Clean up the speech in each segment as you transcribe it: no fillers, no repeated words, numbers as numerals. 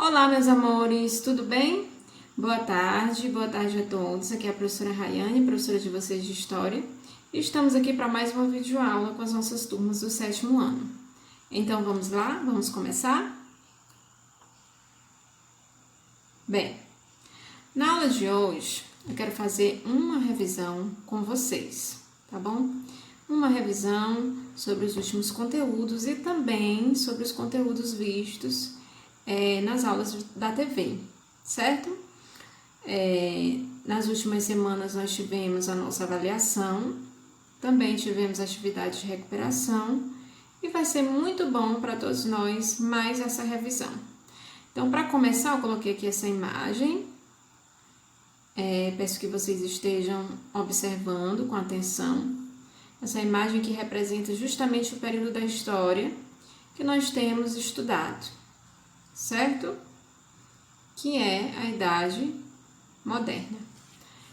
Olá, meus amores, tudo bem? Boa tarde a todos. Aqui é a professora Rayane, professora de vocês de História. E estamos aqui para mais uma videoaula com as nossas turmas do 7º ano. Então, vamos lá? Vamos começar? Bem, na aula de hoje, eu quero fazer uma revisão com vocês, tá bom? Uma revisão sobre os últimos conteúdos e também sobre os conteúdos vistos nas aulas da TV, certo? Nas últimas semanas nós tivemos a nossa avaliação, também tivemos atividade de recuperação e vai ser muito bom para todos nós mais essa revisão. Então, para começar, eu coloquei aqui essa imagem, peço que vocês estejam observando com atenção, essa imagem que representa justamente o período da história que nós temos estudado, certo? Que é a Idade Moderna.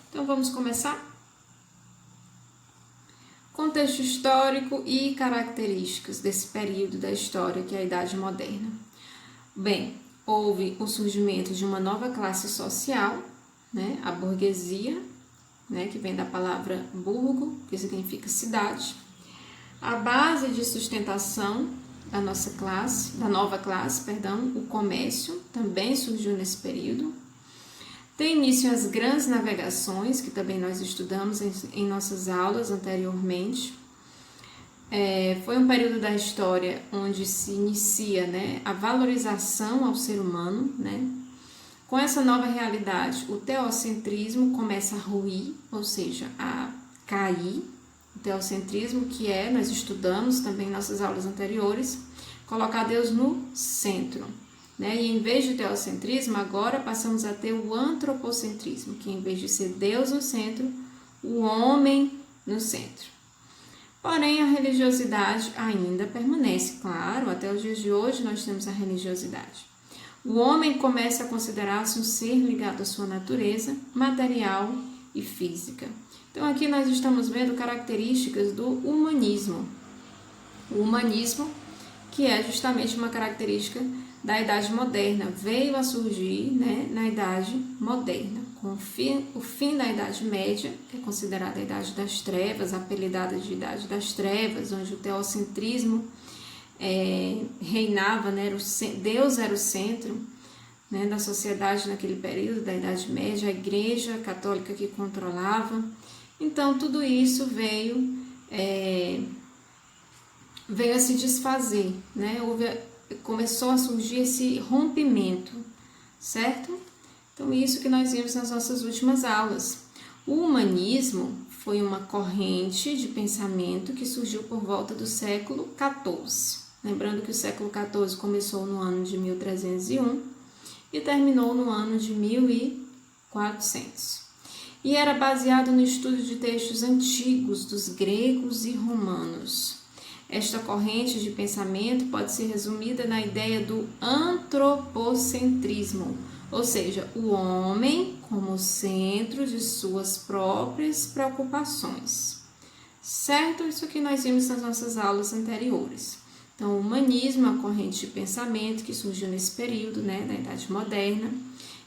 Então, vamos começar? Contexto histórico e características desse período da história, que é a Idade Moderna. Bem, houve o surgimento de uma nova classe social, né? A burguesia, né? Que vem da palavra burgo, que significa cidade. A base de sustentação da nova classe, o comércio, também surgiu nesse período. Tem início as grandes navegações, que também nós estudamos em nossas aulas anteriormente. Foi um período da história onde se inicia, né, a valorização ao ser humano, né? Com essa nova realidade, o teocentrismo começa a ruir, ou seja, a cair. O teocentrismo, que nós estudamos também em nossas aulas anteriores, colocar Deus no centro, né? E em vez de teocentrismo, agora passamos a ter o antropocentrismo, que em vez de ser Deus no centro, o homem no centro. Porém, a religiosidade ainda permanece, claro, até os dias de hoje nós temos a religiosidade. O homem começa a considerar-se um ser ligado à sua natureza material e física. Então, aqui nós estamos vendo características do humanismo. O humanismo, que é justamente uma característica da Idade Moderna, veio a surgir, né, na Idade Moderna, com o fim da Idade Média, que é considerada a Idade das Trevas, apelidada de Idade das Trevas, onde o teocentrismo reinava, né, Deus era o centro, né, da sociedade naquele período da Idade Média, a Igreja Católica que controlava. Então, tudo isso veio a se desfazer, né? Começou a surgir esse rompimento, certo? Então, isso que nós vimos nas nossas últimas aulas. O humanismo foi uma corrente de pensamento que surgiu por volta do século XIV. Lembrando que o século XIV começou no ano de 1301 e terminou no ano de 1400. E era baseado no estudo de textos antigos dos gregos e romanos. Esta corrente de pensamento pode ser resumida na ideia do antropocentrismo, ou seja, o homem como centro de suas próprias preocupações. Certo? Isso que nós vimos nas nossas aulas anteriores. Então, o humanismo é uma corrente de pensamento que surgiu nesse período, né, da Idade Moderna.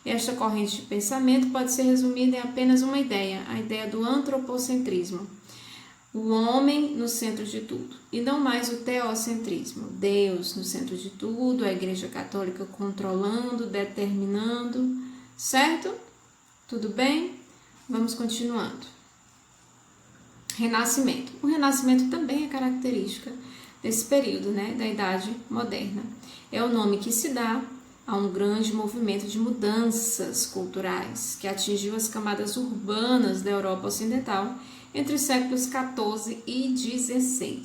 Esta corrente de pensamento pode ser resumida em apenas uma ideia, a ideia do antropocentrismo. O homem no centro de tudo, e não mais o teocentrismo. Deus no centro de tudo, a Igreja Católica controlando, determinando, certo? Tudo bem? Vamos continuando. Renascimento. O Renascimento também é característica desse período, né, da Idade Moderna. É o nome que se dá a um grande movimento de mudanças culturais que atingiu as camadas urbanas da Europa Ocidental entre os séculos XIV e XVI,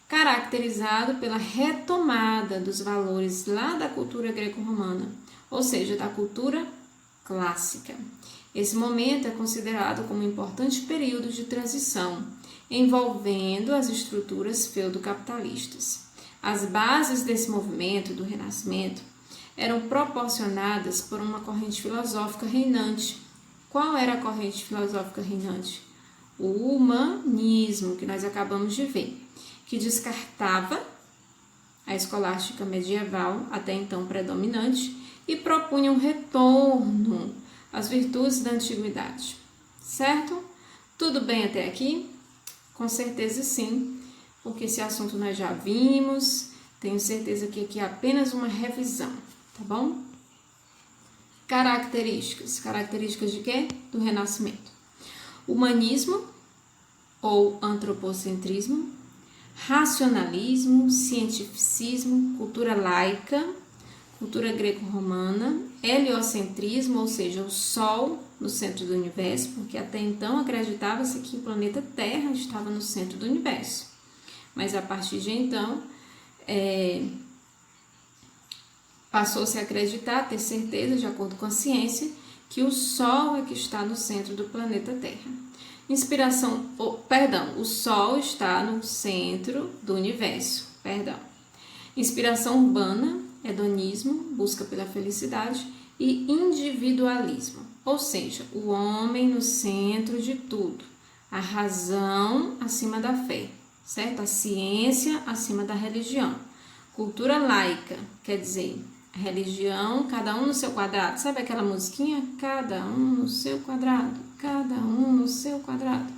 caracterizado pela retomada dos valores lá da cultura greco-romana, ou seja, da cultura clássica. Esse momento é considerado como um importante período de transição, envolvendo as estruturas feudo-capitalistas. As bases desse movimento do Renascimento eram proporcionadas por uma corrente filosófica reinante. Qual era a corrente filosófica reinante? O humanismo, que nós acabamos de ver, que descartava a escolástica medieval, até então predominante, e propunha um retorno às virtudes da antiguidade. Certo? Tudo bem até aqui? Com certeza sim, porque esse assunto nós já vimos, tenho certeza que aqui é apenas uma revisão, tá bom? Características. Características de quê? Do Renascimento. Humanismo ou antropocentrismo, racionalismo, cientificismo, cultura laica, cultura greco-romana, heliocentrismo, ou seja, o Sol no centro do universo, porque até então acreditava-se que o planeta Terra estava no centro do universo. Mas a partir de então, passou-se a acreditar, ter certeza, de acordo com a ciência, que o Sol é que está no centro do planeta Terra. O Sol está no centro do universo. Inspiração urbana, hedonismo, busca pela felicidade e individualismo, ou seja, o homem no centro de tudo, a razão acima da fé, certo? A ciência acima da religião. Cultura laica, quer dizer, a religião, cada um no seu quadrado. Sabe aquela musiquinha? Cada um no seu quadrado, cada um no seu quadrado.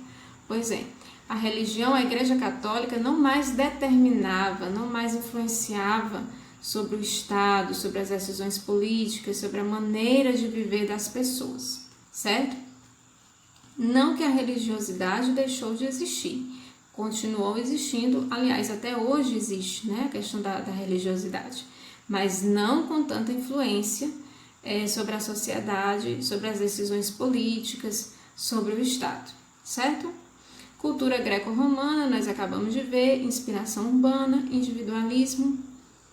Pois é, a religião, a Igreja Católica não mais determinava, não mais influenciava sobre o Estado, sobre as decisões políticas, sobre a maneira de viver das pessoas, certo? Não que a religiosidade deixou de existir, continuou existindo, aliás, até hoje existe, né, a questão da religiosidade, mas não com tanta influência sobre a sociedade, sobre as decisões políticas, sobre o Estado, certo? Cultura greco-romana, nós acabamos de ver, inspiração urbana, individualismo,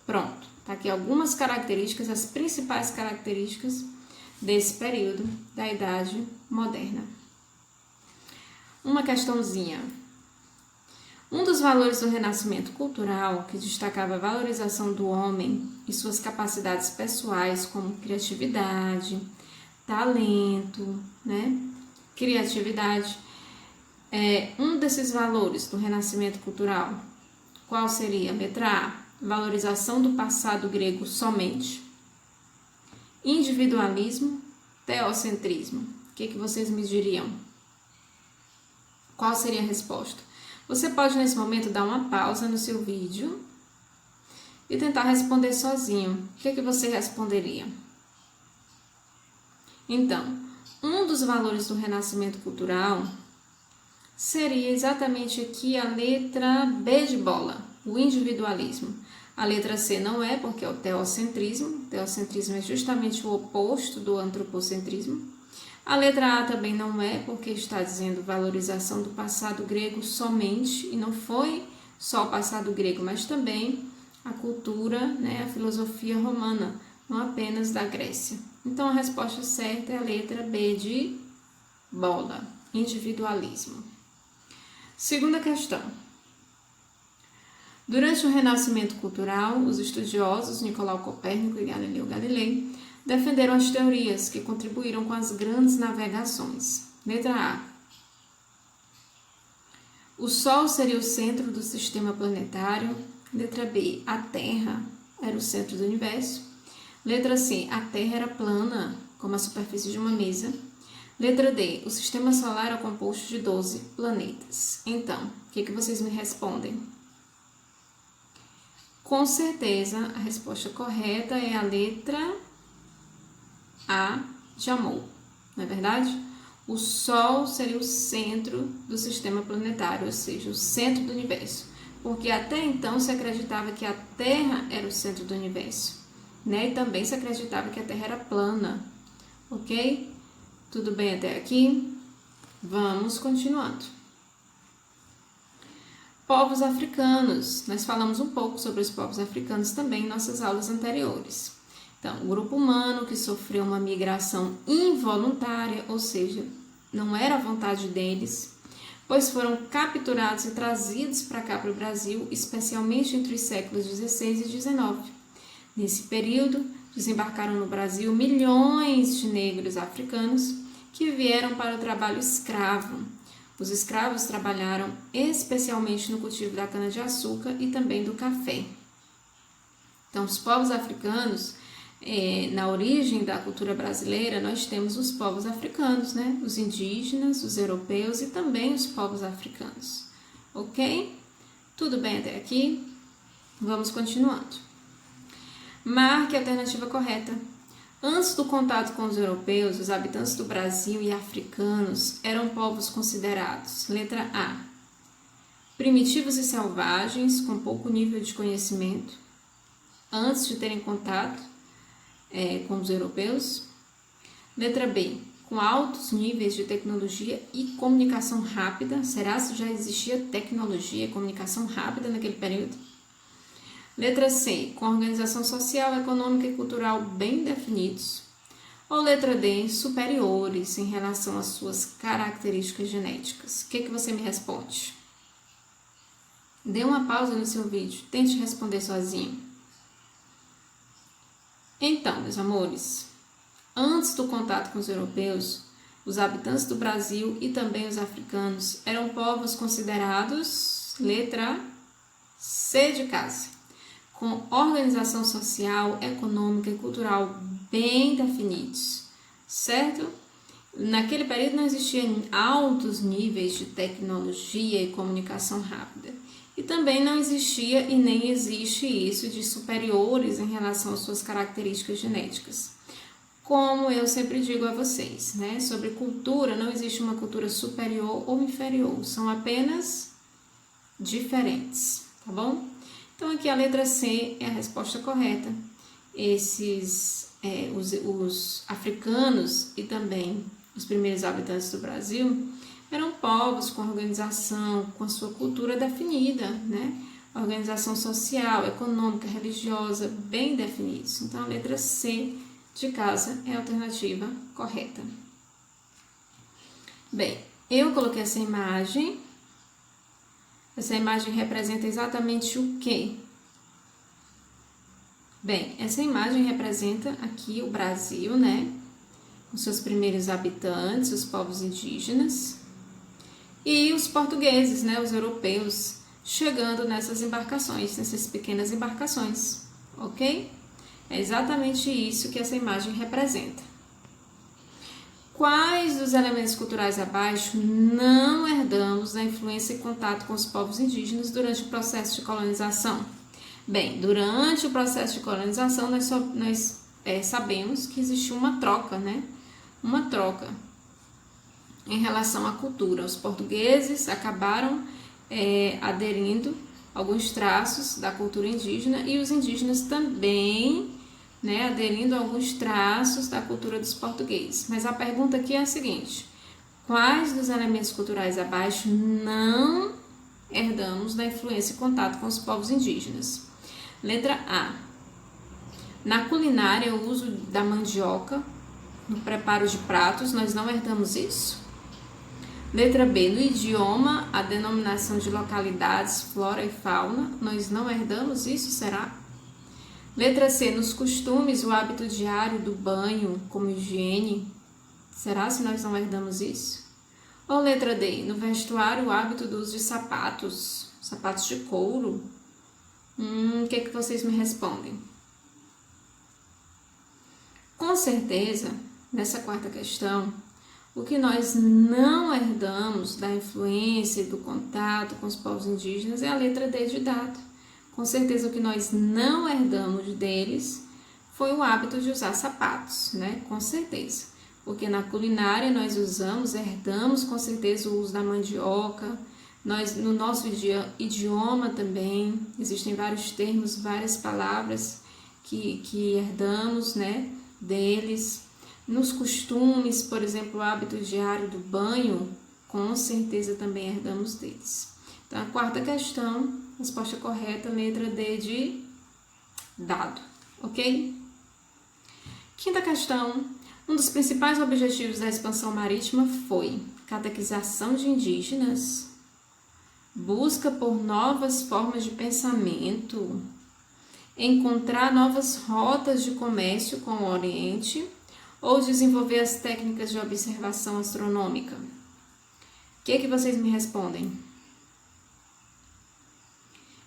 pronto. Tá aqui algumas características, as principais características desse período da Idade Moderna. Uma questãozinha. Um dos valores do Renascimento cultural, que destacava a valorização do homem e suas capacidades pessoais, como criatividade, talento, né? Criatividade. Um desses valores do Renascimento cultural, qual seria? Letra A, valorização do passado grego somente. Individualismo, teocentrismo. O que vocês me diriam? Qual seria a resposta? Você pode, nesse momento, dar uma pausa no seu vídeo e tentar responder sozinho. O que você responderia? Então, um dos valores do Renascimento cultural seria exatamente aqui a letra B de bola, o individualismo. A letra C não é, porque é o teocentrismo. O teocentrismo é justamente o oposto do antropocentrismo. A letra A também não é, porque está dizendo valorização do passado grego somente, e não foi só o passado grego, mas também a cultura, né, a filosofia romana, não apenas da Grécia. Então, a resposta certa é a letra B de bola, individualismo. Segunda questão. Durante o Renascimento cultural, os estudiosos Nicolau Copérnico e Galileu Galilei defenderam as teorias que contribuíram com as grandes navegações. Letra A. O Sol seria o centro do sistema planetário. Letra B. A Terra era o centro do universo. Letra C. A Terra era plana, como a superfície de uma mesa. Letra D. O sistema solar é composto de 12 planetas. Então, o que vocês me respondem? Com certeza, a resposta correta é a letra A de amor, não é verdade? O Sol seria o centro do sistema planetário, ou seja, o centro do universo, porque até então se acreditava que a Terra era o centro do universo, né? E também se acreditava que a Terra era plana, ok? Tudo bem até aqui? Vamos continuando. Povos africanos. Nós falamos um pouco sobre os povos africanos também em nossas aulas anteriores. Então, o grupo humano que sofreu uma migração involuntária, ou seja, não era a vontade deles, pois foram capturados e trazidos para cá, para o Brasil, especialmente entre os séculos XVI e XIX. Nesse período, desembarcaram no Brasil milhões de negros africanos que vieram para o trabalho escravo. Os escravos trabalharam especialmente no cultivo da cana-de-açúcar e também do café. Então, os povos africanos na origem da cultura brasileira, nós temos os povos africanos, né? Os indígenas, os europeus e também os povos africanos. Ok? Tudo bem até aqui? Vamos continuando. Marque a alternativa correta. Antes do contato com os europeus, os habitantes do Brasil e africanos eram povos considerados, letra A, primitivos e selvagens, com pouco nível de conhecimento, antes de terem contato com os europeus. Letra B, com altos níveis de tecnologia e comunicação rápida. Será que já existia tecnologia e comunicação rápida naquele período? Letra C, com organização social, econômica e cultural bem definidos. Ou letra D, superiores em relação às suas características genéticas. O que você me responde? Dê uma pausa no seu vídeo, tente responder sozinho. Então, meus amores, antes do contato com os europeus, os habitantes do Brasil e também os africanos eram povos considerados, letra C de casa, com organização social, econômica e cultural bem definidos, certo? Naquele período não existiam altos níveis de tecnologia e comunicação rápida. E também não existia e nem existe isso de superiores em relação às suas características genéticas. Como eu sempre digo a vocês, né? Sobre cultura, não existe uma cultura superior ou inferior, são apenas diferentes, tá bom? Então aqui a letra C é a resposta correta. Os africanos e também os primeiros habitantes do Brasil eram povos com organização, com a sua cultura definida, né? Organização social, econômica, religiosa, bem definidos. Então a letra C de casa é a alternativa correta. Bem, eu coloquei essa imagem. Essa imagem representa exatamente o quê? Bem, essa imagem representa aqui o Brasil, né? Os seus primeiros habitantes, os povos indígenas, e os portugueses, né? Os europeus, chegando nessas embarcações, nessas pequenas embarcações, ok? É exatamente isso que essa imagem representa. Quais dos elementos culturais abaixo não herdamos da influência e contato com os povos indígenas durante o processo de colonização? Bem, durante o processo de colonização, nós sabemos que existiu uma troca, né? Uma troca em relação à cultura. Os portugueses acabaram aderindo a alguns traços da cultura indígena e os indígenas também, né, aderindo a alguns traços da cultura dos portugueses. Mas a pergunta aqui é a seguinte: quais dos elementos culturais abaixo não herdamos da influência e contato com os povos indígenas? Letra A. Na culinária, o uso da mandioca no preparo de pratos, nós não herdamos isso? Letra B. No idioma, a denominação de localidades, flora e fauna, nós não herdamos isso, será? Letra C. Nos costumes, o hábito diário do banho como higiene, será se nós não herdamos isso? Ou letra D. No vestuário, o hábito do uso de sapatos de couro? O que vocês me respondem? Com certeza, nessa quarta questão, o que nós não herdamos da influência e do contato com os povos indígenas é a letra D de dado. Com certeza, o que nós não herdamos deles foi o hábito de usar sapatos, né? Com certeza. Porque na culinária nós herdamos com certeza o uso da mandioca. No nosso idioma também existem vários termos, várias palavras que herdamos, né, deles. Nos costumes, por exemplo, o hábito diário do banho, com certeza também herdamos deles. Então, a quarta questão, resposta correta, letra D de dado, ok? Quinta questão, um dos principais objetivos da expansão marítima foi catequização de indígenas, busca por novas formas de pensamento, encontrar novas rotas de comércio com o Oriente ou desenvolver as técnicas de observação astronômica? O que vocês me respondem?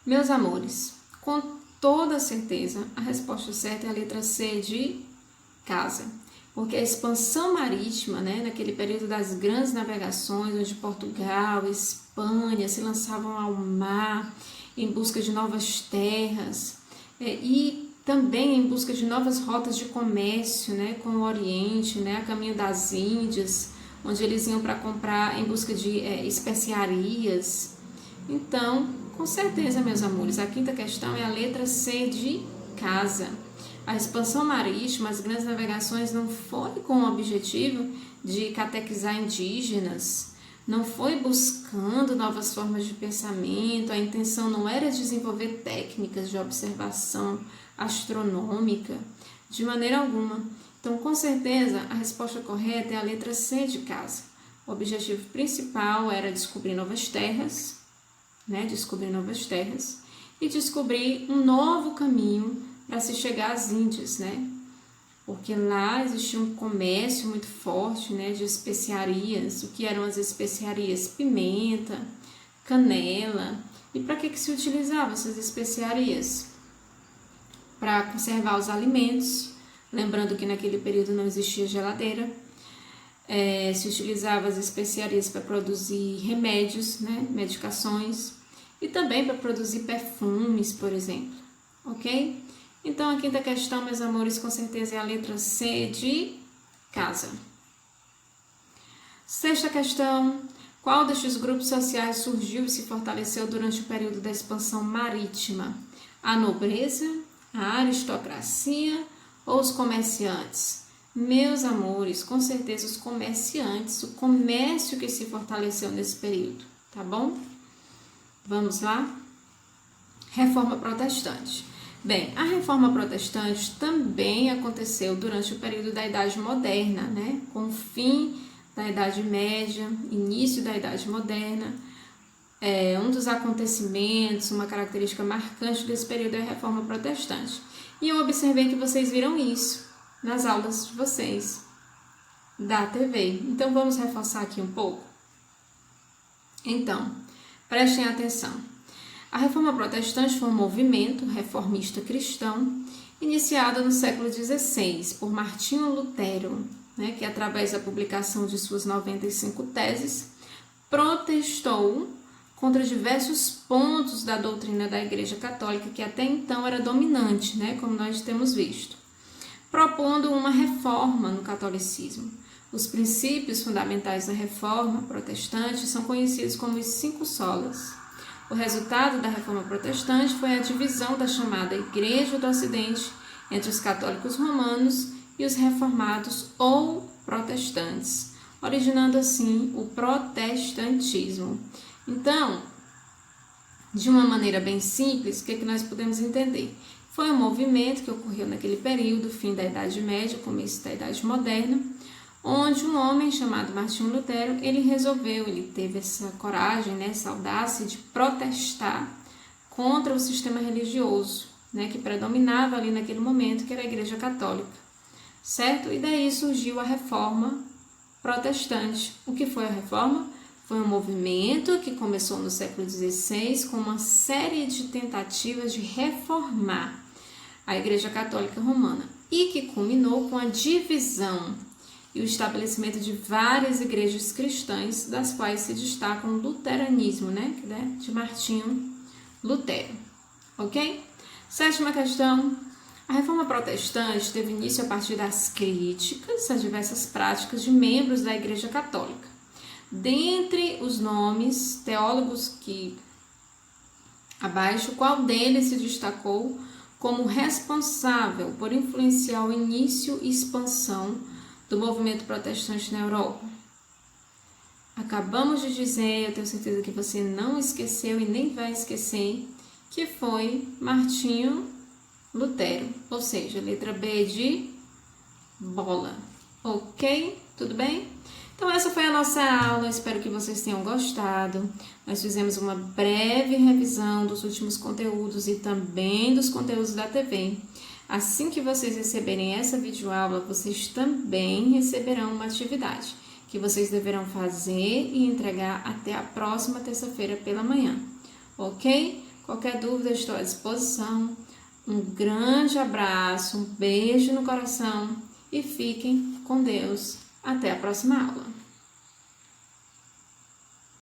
Meus amores, com toda certeza, a resposta certa é a letra C de casa. Porque a expansão marítima, né, naquele período das grandes navegações, onde Portugal, Espanha se lançavam ao mar em busca de novas terras, e também em busca de novas rotas de comércio, né, com o Oriente, né, a caminho das Índias, onde eles iam para comprar em busca de especiarias. Então, com certeza, meus amores, a quinta questão é a letra C de casa. A expansão marítima, as grandes navegações, não foi com o objetivo de catequizar indígenas, não foi buscando novas formas de pensamento, a intenção não era desenvolver técnicas de observação astronômica, de maneira alguma. Então, com certeza, a resposta correta é a letra C de casa. O objetivo principal era descobrir novas terras, né? Descobrir novas terras e descobrir um novo caminho para se chegar às Índias, né? Porque lá existia um comércio muito forte, né, de especiarias. O que eram as especiarias? Pimenta, canela. E para que se utilizavam essas especiarias? Para conservar os alimentos. Lembrando que naquele período não existia geladeira. Se utilizava as especiarias para produzir remédios, né, medicações. E também para produzir perfumes, por exemplo. Ok? Então, a quinta questão, meus amores, com certeza é a letra C de casa. Sexta questão. Qual destes grupos sociais surgiu e se fortaleceu durante o período da expansão marítima? A nobreza, a aristocracia ou os comerciantes? Meus amores, com certeza os comerciantes, o comércio que se fortaleceu nesse período, tá bom? Vamos lá? Reforma protestante. Bem, a reforma protestante também aconteceu durante o período da Idade Moderna, né? Com o fim da Idade Média, início da Idade Moderna. Um dos acontecimentos, uma característica marcante desse período é a reforma protestante. E eu observei que vocês viram isso nas aulas de vocês da TV. Então, vamos reforçar aqui um pouco? Então, prestem atenção. A Reforma Protestante foi um movimento reformista cristão iniciado no século XVI por Martinho Lutero, né, que através da publicação de suas 95 teses, protestou contra diversos pontos da doutrina da Igreja Católica que até então era dominante, né, como nós temos visto, propondo uma reforma no catolicismo. Os princípios fundamentais da Reforma Protestante são conhecidos como os 5 solas. O resultado da Reforma Protestante foi a divisão da chamada Igreja do Ocidente entre os católicos romanos e os reformados ou protestantes, originando assim o protestantismo. Então, de uma maneira bem simples, o que nós podemos entender? Foi um movimento que ocorreu naquele período, fim da Idade Média, começo da Idade Moderna, onde um homem chamado Martinho Lutero, ele teve essa coragem, né, essa audácia de protestar contra o sistema religioso, né, que predominava ali naquele momento, que era a Igreja Católica, certo? E daí surgiu a Reforma Protestante. O que foi a Reforma? Foi um movimento que começou no século XVI com uma série de tentativas de reformar a Igreja Católica Romana e que culminou com a divisão e o estabelecimento de várias igrejas cristãs, das quais se destacam o luteranismo, né, de Martinho Lutero, ok? Sétima questão. A Reforma Protestante teve início a partir das críticas às diversas práticas de membros da Igreja Católica. Dentre os nomes teólogos que abaixo, qual deles se destacou como responsável por influenciar o início e expansão do movimento protestante na Europa? Acabamos de dizer, eu tenho certeza que você não esqueceu e nem vai esquecer, que foi Martinho Lutero, ou seja, letra B de bola, ok? Tudo bem? Então essa foi a nossa aula, espero que vocês tenham gostado. Nós fizemos uma breve revisão dos últimos conteúdos e também dos conteúdos da TV. Assim que vocês receberem essa videoaula, vocês também receberão uma atividade que vocês deverão fazer e entregar até a próxima terça-feira pela manhã, ok? Qualquer dúvida, estou à disposição. Um grande abraço, um beijo no coração e fiquem com Deus. Até a próxima aula.